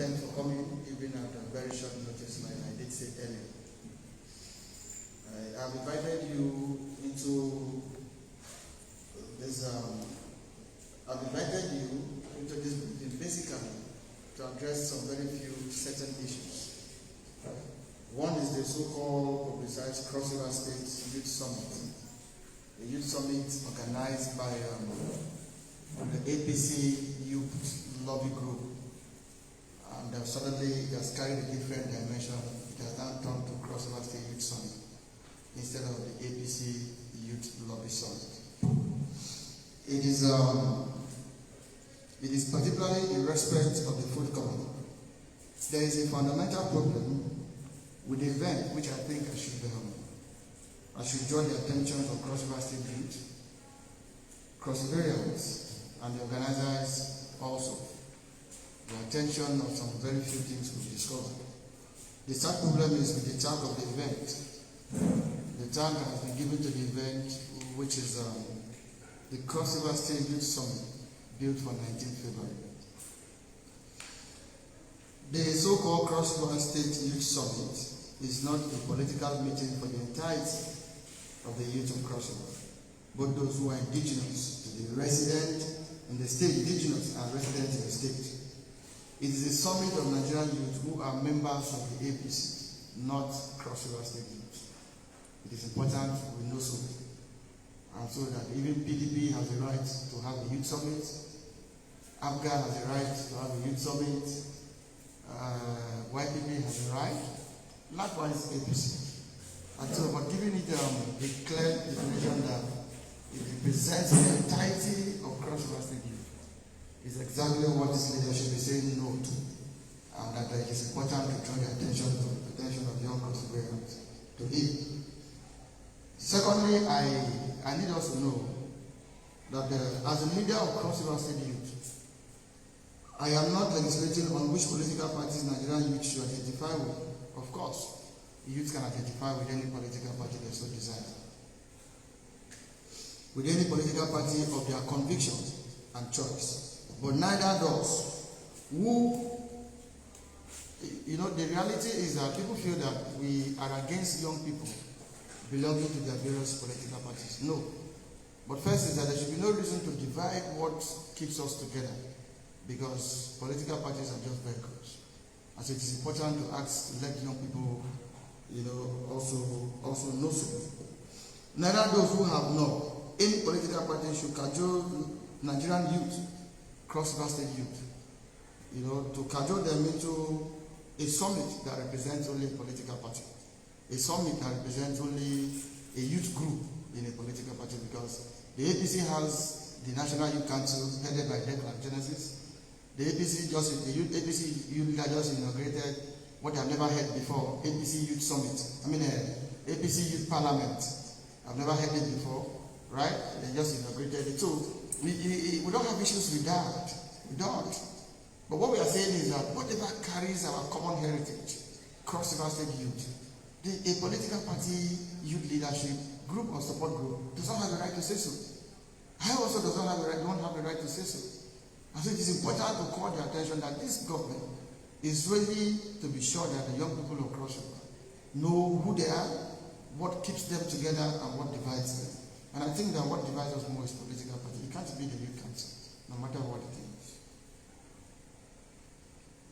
thanks for coming, even at a very short notice, like I did say earlier. I've invited you into this, meeting basically to address some very few certain issues. One is the so-called publicized Cross River State Youth Summit. A youth summit organized by the APC Youth Lobby Group. And suddenly it has carried a different dimension. It has now turned to Cross River State Youth Summit instead of the APC Youth Lobby Summit. It is particularly in respect of the forthcoming. There is a fundamental problem with the event which I think I should draw the attention of Cross River State Youth, Cross Riverians, and the organizers also. The attention of some very few things we've discovered. The third problem is with the tag of the event. The tag has been given to the event, which is the Cross River State Youth Summit, built for 19th February. The so-called Cross River State Youth Summit is not a political meeting for the entirety of the youth of Cross River, but those who are indigenous to the resident in the state, indigenous and resident in the state. It is a summit of Nigerian youth who are members of the APC, not Cross River State Youth. It is important we know so. And so that even PDP has a right to have a youth summit, APGA has a right to have a youth summit, YPP has a right, likewise APC. And so, but giving it a clear definition that it represents the entirety of Cross River State Youth is exactly what this leadership is saying no to, and that it is important to draw the attention of young Cross Riverians to it. Secondly, I need us to know that as a leader of Cross River State Youth, I am not legislating on which political parties Nigerian youth should identify with. Of course, youth can identify with any political party they so desire, with any political party of their conviction and choice. But neither does who, the reality is that people feel that we are against young people belonging to their various political parties. No. But first is that there should be no reason to divide what keeps us together, because political parties are just vehicles. And so it is important to let young people, also know so. Neither those who have not any political party should cajole Nigerian youth, Cross River State Youth, to cajole them into a summit that represents only a political party, a summit that represents only a youth group in a political party, because the APC has the National Youth Council headed by Declan Genesis. The APC Youth Leader just inaugurated what I've never heard before, APC Youth Summit. APC Youth Parliament. I've never heard it before, right? They just inaugurated it too. We don't have issues with that. We don't. But what we are saying is that whatever carries our common heritage, Cross River State Youth, a political party youth leadership group or support group does not have the right to say so. I also don't have the right to say so. And so it is important to call the attention that this government is ready to be sure that the young people of Cross River know who they are, what keeps them together, and what divides them. And I think that what divides us more is political party. It can't be the youth council, no matter what it is.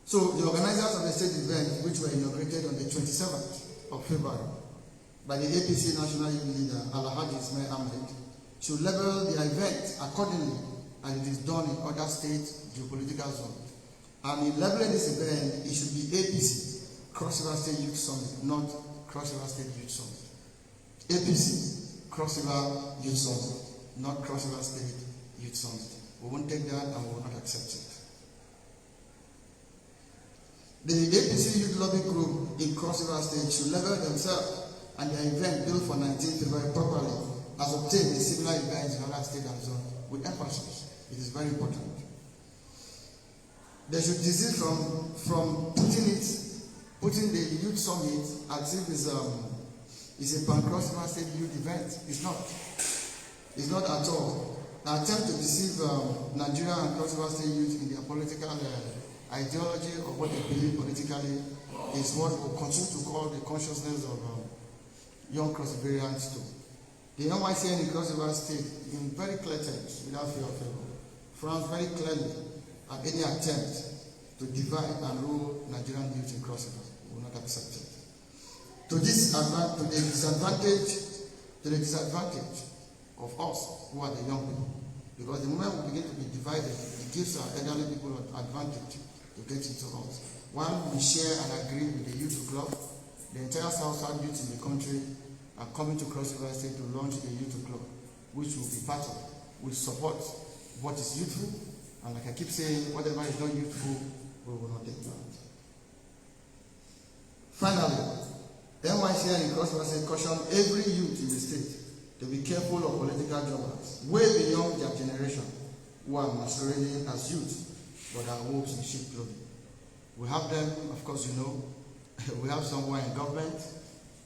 So the organizers of the state event, which were inaugurated on the 27th of February by the APC National Youth Leader, Alhaji Ismail Ahmed, should level the event accordingly, and it is done in other state geopolitical zones. And in leveling this event, it should be APC, Cross River State Youth Summit, not Cross River State Youth Summit. APC, Cross River Youth Summit, not Cross River State Youth Summit. We won't take that and we will not accept it. The APC Youth Lobby Group in Cross River State should level themselves and their event built for 19th February properly, as obtained in similar events in other states and zones, with emphasis. It is very important. They should desist from putting the youth summit as if it's a pan-Cross River State youth event. It's not. It's not at all. An attempt to deceive Nigeria and Cross River State youth in their political ideology or what they believe politically is what will continue to call the consciousness of young cross-variants to. The NYCN in Cross River State, in very clear terms, without fear of favor, frowns very clearly at any attempt to divide and rule Nigerian youth in Cross River. We will not accept it. To the disadvantage of us who are the young people. Because the moment we begin to be divided, it gives our elderly people an advantage to get into us. While we share and agree with the youth club, the entire South youth in the country are coming to Cross River State to launch a youth club, which will be part of, will support what is youthful, and like I keep saying, whatever is not youthful, we will not take part. Finally, NYCN in Cross River State caution every youth in the state to be careful of political jobbers, way beyond their generation, who are masquerading as youth, but are wolves in sheep clothing. We have them, of course, you know, we have someone in government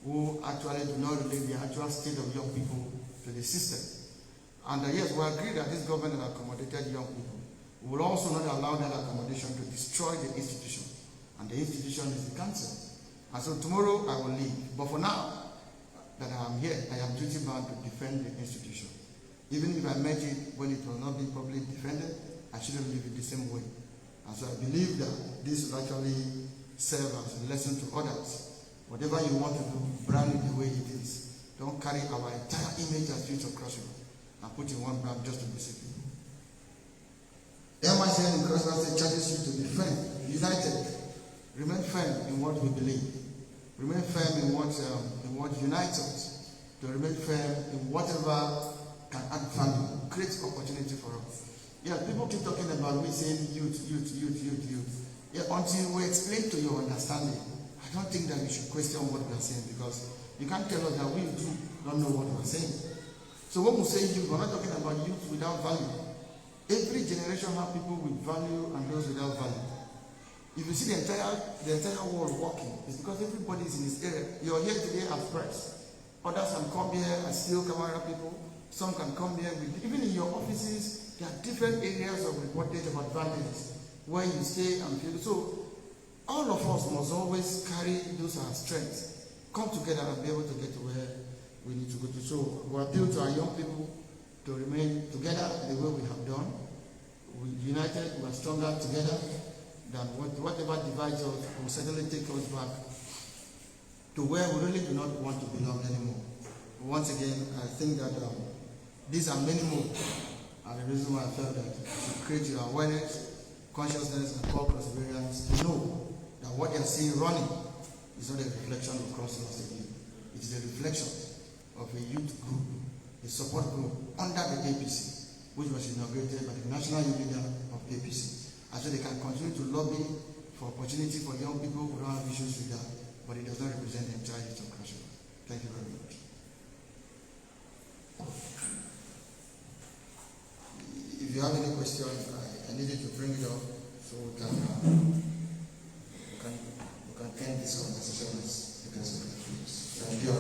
who actually do not relate the actual state of young people to the system. And yes, we agree that this government has accommodated young people. We will also not allow that accommodation to destroy the institution. And the institution is the council. And so tomorrow I will leave. But for now that I am here, I am duty bound to defend the institution. Even if I met it when it was not being properly defended, I shouldn't leave it the same way. And so I believe that this will actually serve as a lesson to others. Whatever you want to do, brand it the way it is. Don't carry our entire image as youth of Cross River and put in one brand just to deceive people. NYCN in Cross River State charges you to be firm, united, remain firm in what we believe, remain firm in what unites us, to remain firm in whatever can add value, create opportunity for us. Yeah, people keep talking about me saying youth. Yeah, until we explain to your understanding, I don't think that you should question what we are saying, because you can't tell us that we don't know what we are saying. So when we say youth, we're not talking about youth without value. Every generation has people with value and those without value. If you see the entire world working, it's because everybody is in this area. You're here today as press. Others can come here as still camera people. Some can come here with, even in your offices, there are different areas of reportage of advantages where you stay and feel. So all of us must always carry those our strengths, come together and be able to get to where we need to go to. So we appeal to our young people to remain together the way we have done. We united, we are stronger together than whatever divides us will certainly take us back to where we really do not want to belong anymore. Once again, I think that these are many more, and the reason why I felt that to create your awareness, consciousness, and core perseverance to know that what you're seeing running is not a reflection of Cross River State Youth. It is a reflection of a youth group, a support group under the APC, which was inaugurated by the national youth leader of APC. And so they can continue to lobby for opportunity for young people who don't have issues with that, but it does not represent the entire youth of Cross River. Thank you very much. If you have any question, I need you to bring it up so we can end this conversation as because of the Thank you.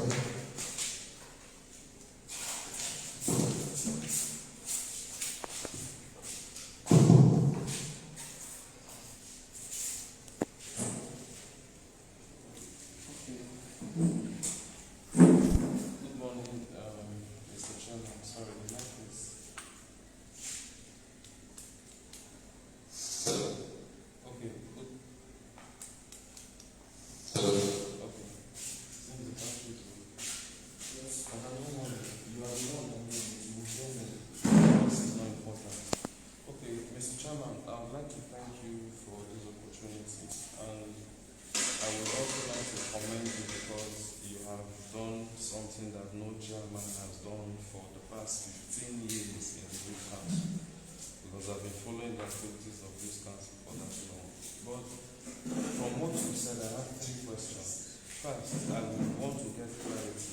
First, I would want to get clarity.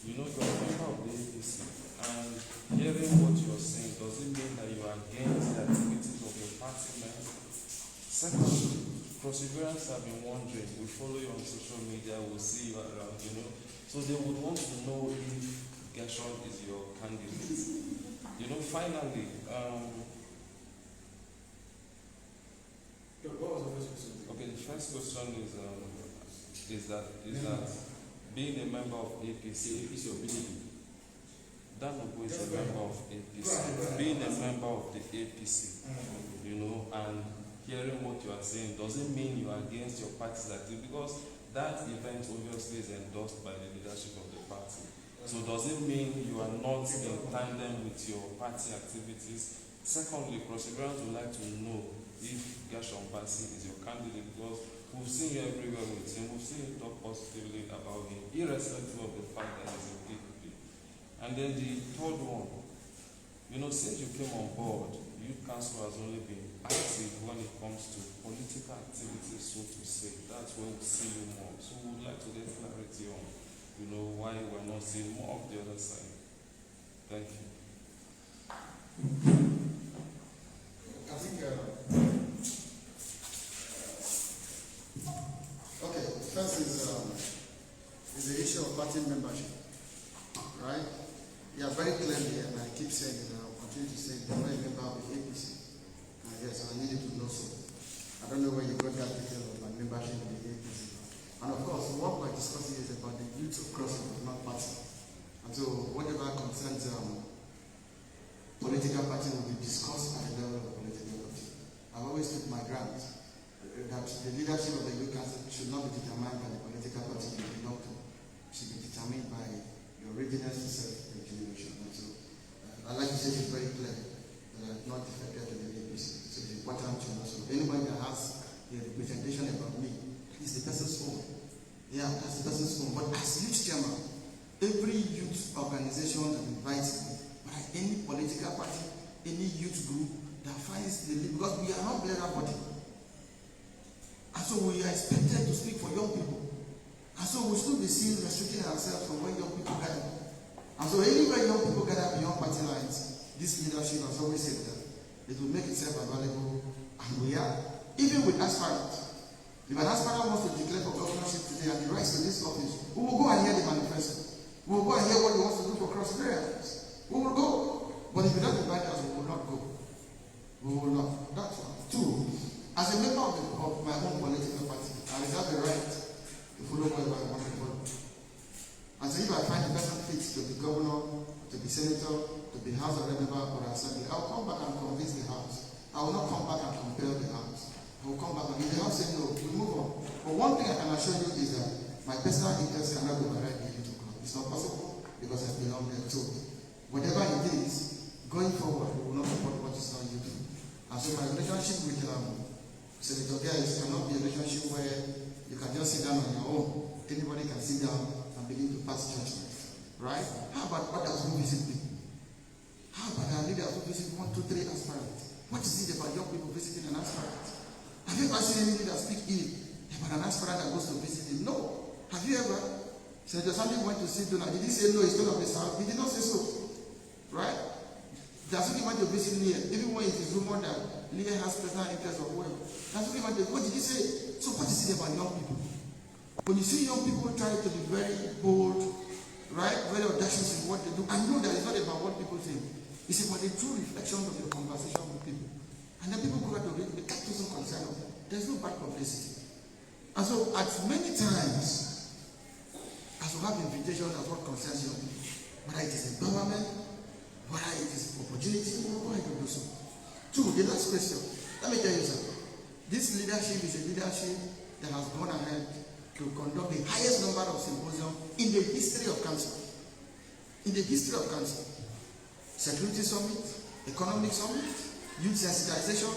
You know, you're a member of the APC, and hearing what you're saying, does it mean that you are against the activities of your party members? Secondly, perseverance have been wondering, we follow you on social media, we'll see you around, you know. So they would want to know if Gershon is your candidate. You know, finally, what was next question is that being a member of APC or PDP? Danobo is a member of APC. Being a member of the APC, you know, and hearing what you are saying doesn't mean you are against your party's activity, because that event obviously is endorsed by the leadership of the party. So does it mean you are not in tandem with your party activities? Secondly, perseverance would like to know if Gershom Bassey is your candidate, because we've seen you everywhere with him, we've seen you talk positively about him, irrespective of the fact that he's a PDP. And then the third one, you know, since you came on board, Youth Council has only been active when it comes to political activities, so to say. That's where we see you more. So we would like to get clarity on, you know, why we're not seeing more of the other side. Thank you. I think, okay, first is the issue of party membership, right? Yeah, very clearly, and I keep saying it, and I'll continue to say it, I'm a member of the APC. Yes, I needed to know so. I don't know where you got that detail of my membership in the APC. And of course, what we're discussing is about the youth across the national party. And so, whatever concerns political party will be discussed at the level of political party. I've always took my ground that the leadership of the youth council should not be determined by the political party you belong to. It should be determined by your readiness to serve the generation. And so, I like to say it's very clear that I'm not defected to the APC. So it's important to know. So anybody that has a representation about me, it's the person's own. Yeah, that's the person's own. But as youth chairman, every youth organization that invites me, by any political party, any youth group that finds the lead, because we are not black body. And so we are expected to speak for young people. And so we should be seen restricting ourselves from where young people gather. And so anywhere young people gather beyond party lines, this leadership has always said that it will make itself available, and we are. Even with aspirants. If an aspirant wants to declare for governorship today and he rise to this office, we will go and hear the manifesto. We will go and hear what he wants to do for cross-variance. We will go. But if you don't invite us, we will not go. We will not. That's one. Two, as a member of my own political party, I reserve the right to follow whatever I want to follow. And so if I find the person fit to be governor, to be senator, to be House of Representatives or Assembly, I will come back and convince the House. I will not come back and compel the House. I will come back and if the House says no, we move on. But one thing I can assure you is that my personal interests cannot go by right to club. It's not possible because I belong there too. Whatever it is, going forward, we will not support what is not you do. And so my relationship with Senator Guys cannot be a relationship where you can just sit down on your own. Anybody can sit down and begin to pass judgment. Right? How about others who visit me? How about our leaders who visit 1, 2, 3 aspirants? What is it about young people visiting an aspirant? Have you ever seen any leader speak ill about an aspirant that goes to visit him? No. Have you ever? Senator Sandy went to see Donald. Did he say no, he's going to be sound? He did not say so. Right? That's when he went to visit Leah. Even when it is rumored that Leah has personal interest or whatever. That's when he went to. What did he say? So what is it about young people? When you see young people try to be very bold, right, very audacious in what they do, and know that it's not about what people think. It's about the true reflection of your conversation with people. And then people go out to read the capitalism concern of them. There's no bad publicity. And so, as many times as we have invitation as what concerns young people, whether it is empowerment, whether it is opportunity, we'll go ahead and do so. Two, the last question. Let me tell you something. This leadership is a leadership that has gone ahead to conduct the highest number of symposiums in the history of council. In the history of council. Security Summit, Economic Summit, Youth Sensitization,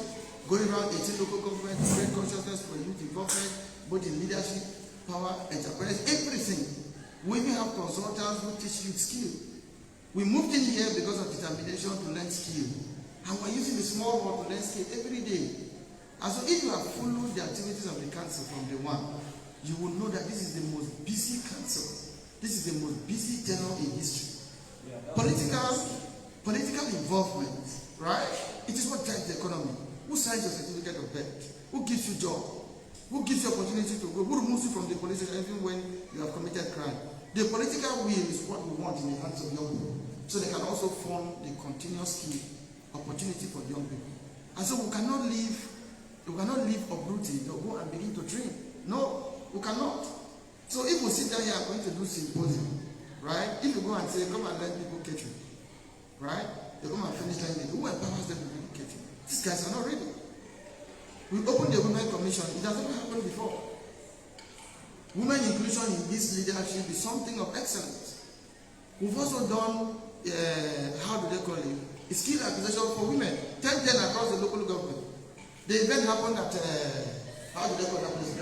going around 18 local governments, great consciousness for youth involvement, both in leadership, power, enterprise, everything. We even have consultants who teach youth skill. We moved in here because of determination to learn skill. And we're using the small world to learn skill every day. And so if you have followed the activities of the council from day one, you will know that this is the most busy council. This is the most busy tenure in history. Yeah, political involvement, right? It is what drives the economy. Who signs your certificate of birth? Who gives you job? Who gives you opportunity to go? Who removes you from the police station even when you have committed crime? The political will is what we want in the hands of young people, so they can also form the continuous skill opportunity for young people. And so we cannot live uprooting or go and and begin to dream. No, we cannot. So if we sit down here and going to do symposium, right? If you go and say, come and learn people catering, right? They come and finish learning. Who empowers them to do catering? These guys are not ready. We opened the Women Commission. It has never happened before. Women inclusion in this leadership is something of excellence. We've also done, how do they call it? A skill acquisition for women. 10 across the local government. The event happened at, how do they call that place?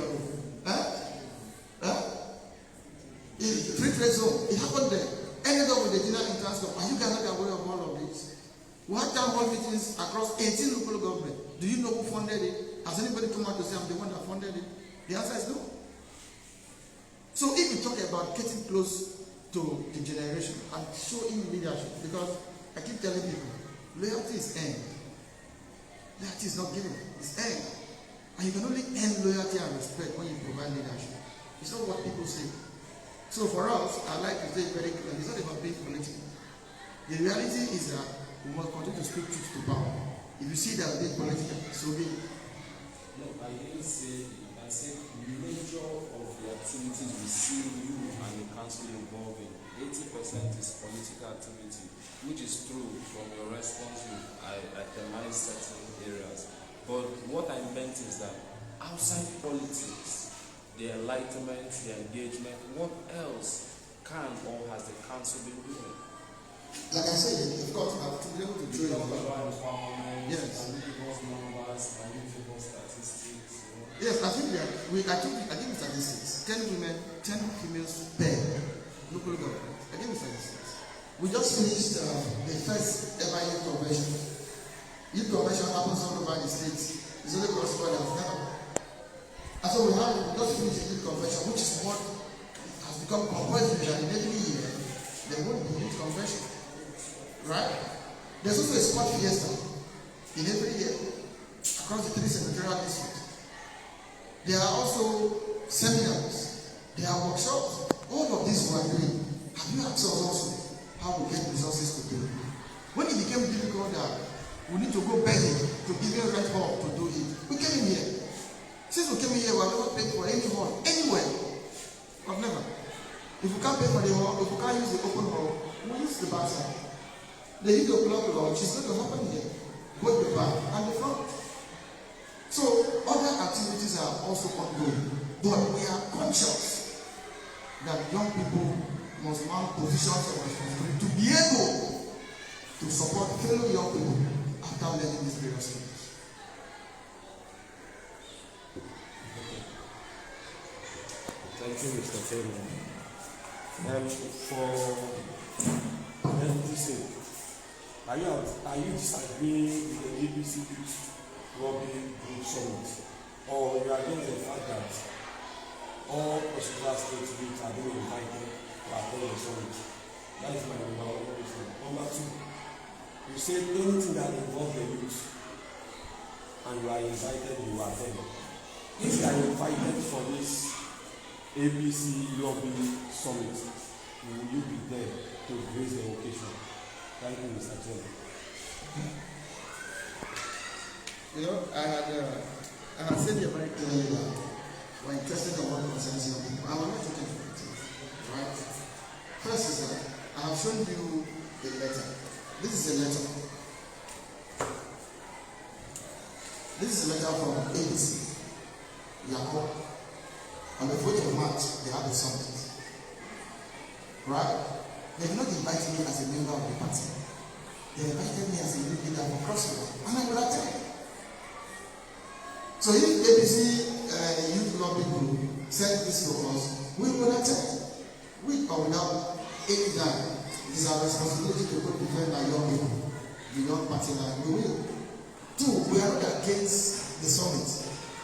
Free trade zone. It happened there. Ended up with the dinner in transport. Are you guys not aware of all of this? We had town hall meetings across 18 local government. Do you know who funded it? Has anybody come out to say I'm the one that funded it? The answer is no. So if we talk about getting close to the generation and showing leadership, because I keep telling people, loyalty is earned. Loyalty is not given, it's earned. And you can only earn loyalty and respect when you provide leadership. It's not what people say. So for us, I like to say very clearly, it's not about being political. The reality is that we must continue to speak truth to power. If you see that being political, so be it. No, I didn't say, I said the nature of the activities we see you and the council involved in, 80% is political activity, which is true from your response. You itemize certain areas. But what I meant is that outside politics, the enlightenment, the engagement, what else can or has the council been doing? Like I said, of course, I've been able to train empowerment. Yes. Can you give us numbers? Can you give us statistics? Yes, I think that I give statistics. 10 women, 10 females per local government. I give statistics. We just finished the first ever youth convention. Youth convention happens all over the states. It's only cross borders now. And so we just finished the youth convention, which is what has become compulsory that in every year there will be youth convention. Right? There's also a sport fiesta in every year across the 3 senatorial districts. There are also seminars, there are workshops. All of this we are doing. Have you asked us also how we get resources to do it? When it became difficult that we need to go begging to even rent hall to do it, we came in here. Since we came in here, we have never paid for any hall anywhere. We've never. If we can't pay for the hall, if we can't use the open hall, we'll use the bar side. The 8 o'clock launch is going to happen here, both the back and the front. So other activities are also ongoing, but we are conscious that young people must mount positions of responsibility to be able to support fellow young people after learning these various things. Thank you, Mr. Chairman. For NDC, are you disagreeing with the APC Youth Summit, or you are against the fact that all possible state youth are being invited to attend the summit? That is my number one question. Number two, you said anything that involves the youth and you are invited, you attend. If you are invited for this APC Youth Summit, will you be there to grace the occasion? Thank you, Mr. Chairman. You know, I had said here very clearly that we're interested in what concerns young people. I will not take it for it. Right? First is that I have shown you a letter. This is a letter. This is a letter from APC Yakob. On the 4th of March, they have a summit. Right? They did not invite me as a member of the party. They invited me as a leader for crossover, and I will attend. So if APC Youth Lobby Group sent this to us, we will attend. With or without any doubt, it is our responsibility to go defend our young people, the young party line. We will. 2, we are not against the summit.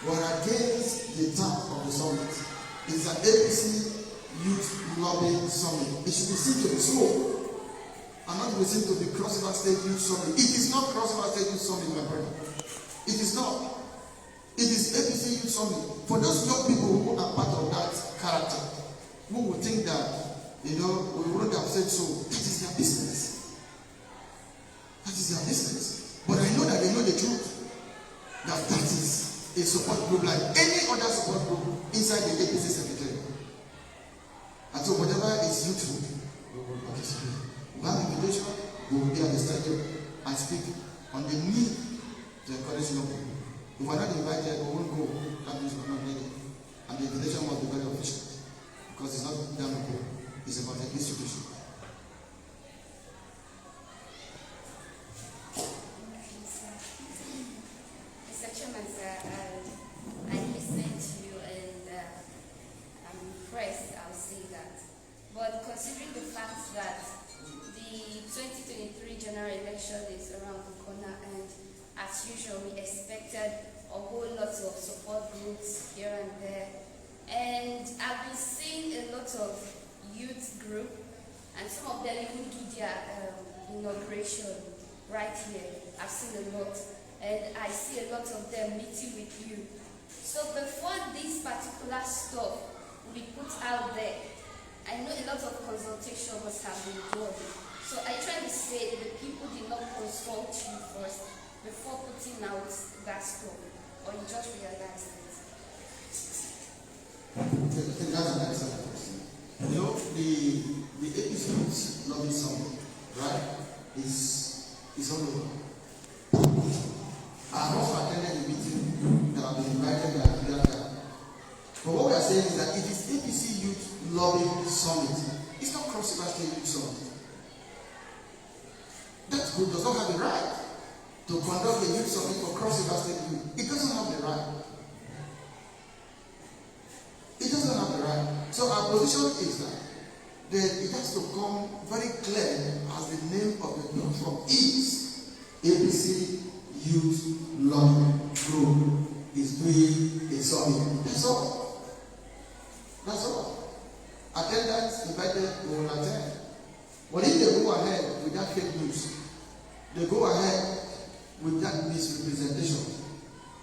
We are against the type of the summit. It is an APC Youth Lobby Summit. It should be seen to be so. And not be seen to be Crossover State Youth Summit. It is not Crossover State Youth Summit, my brother. It is not. It is APC Youth Summit. For those young people who are part of that character, who would think that, we wouldn't have said so, that is their business. That is their business. But I know that they know the truth. That is a support group like any other we will participate. We have invitation, we will be at the stadium and speak on the need to encourage young people. If we are not invited, we won't go. That means we are not needed. And the invitation must be very official. Because it's not down the board, it's about the institution. Mr. Chairman, sir, I listened to you and I'm impressed, I'll say that. But considering the fact that the 2023 general election is around the corner and as usual we expected a whole lot of support groups here and there, and I've been seeing a lot of youth group and some of them even do their inauguration right here. I've seen a lot and I see a lot of them meeting with you. So before this particular stuff will be put out there, I know a lot of consultation must have been done. So I try to say the people did not consult you first before putting out that stuff, or you just realized it. That's an excellent question. You know, the APC Youth Summit, right, is all over. I have also attended the meeting that I've been invited by Africa. But what we are saying is that it is APC Youth Lobby Summit. It's not Cross River State Youth Summit. That group does not have the right to conduct a youth summit for Cross River State Youth. It doesn't have the right. It doesn't have the right. So our position is that it has to come very clear as the name of the platform is APC Youth Lobby Group is doing a summit. That's all. That's all. Attendance invited will attend. But if they go ahead with that fake news, they go ahead with that misrepresentation,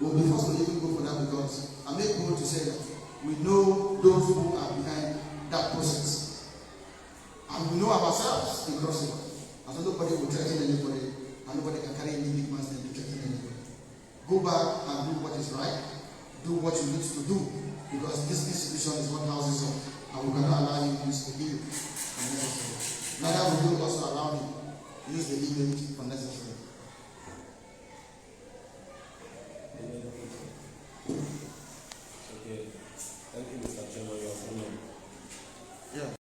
we'll be forced to even go for that because I make bold to say that we know those who are behind that process. And we know ourselves in crossing. And so nobody will threaten anybody, and nobody can carry any big man's name to threaten anybody. Go back and do what is right, do what you need to do, because this institution is what houses up, and we cannot allow you to use the image unnecessary. Neither will you also allow me to use the image unnecessary.